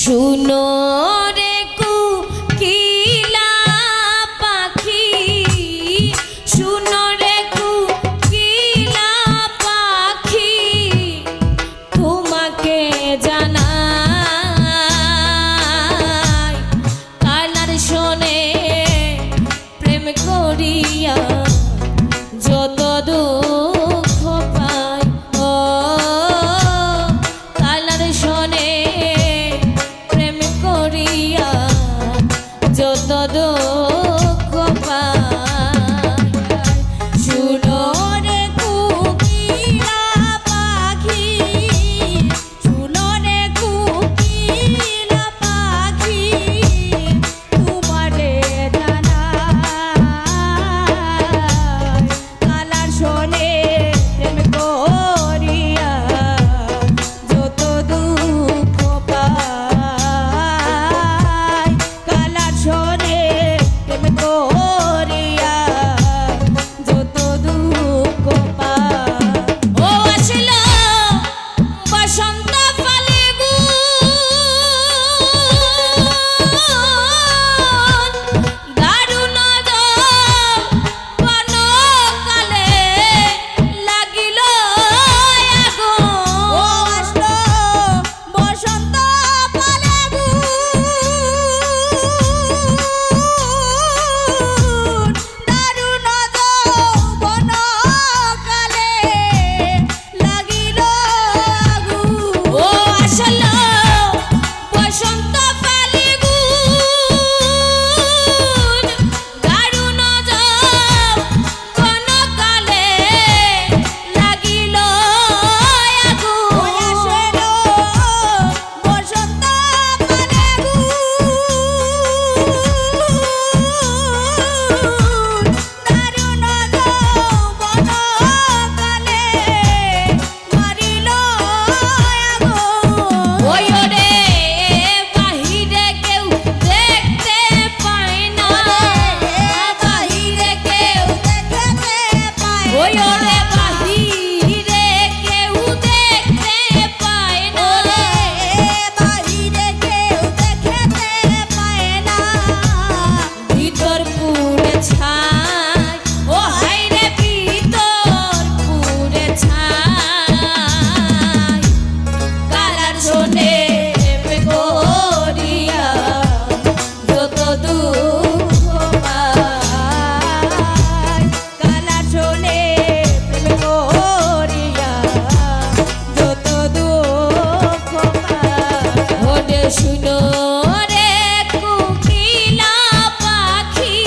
শুনো রে কোকিলা পাখি, শুনো রে কোকিলা পাখি, তোমাকে জানাই কালার শোনে প্রেম করিয়া যত দুঃখ পাই। ও কালার শোনে প্রেম করিয়া যত দুঃখ পাই। শুনো রে কোকিলা পাখি, শুনো রে কোকিলা পাখি, তোমারে জানাই কালার শোনে প্রেম করিয়া যত দুঃখ পাই। কালার শোনে প্রেম করিয়া যত দুঃখ পাই। ও আসলো বসন্ত ফাল্গুন, দারুণ বনকালে লাগিল আগুন। ও আসলো বসন্ত ফাল্গুন, দারুণ বনকালে লাগিল আগুন। ও আসলো বসন্ত ফাল্গুন, দারুণ বনকালে লাগিল আগুন। ও আসলো বসন্ত ফাল্গুন, দারুণ বনকালে মারিল আগুন। ওই রে বাহিরে কেউ দেখতে পায় না, বাহিরে কেউ দেখতে পায়। ওই রে বাহিরে কেউ দেখতে পায় না, বাহিরে কেউ দেখতে পায় না। ভিতর পুরে ছাই, ও হায় রে ভিতর পুরে ছাই। কালার শোনে প্রেম করিয়া যত দুঃখ পাই। কালার শোনে প্রেম করিয়া যত দুঃখ পাই। ওরে শুনো রে কোকিলা পাখি,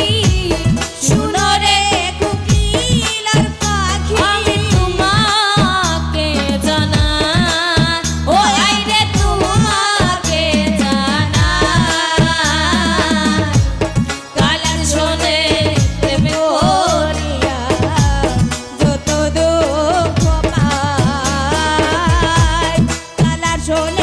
শুনো রে কোকিলার পাখি, আমি তোমাকে জানাই। ও আই রে তোমাকে জানাই কালার শোনে প্রেম করিয়া যত দুঃখ পাই। কালার শোনে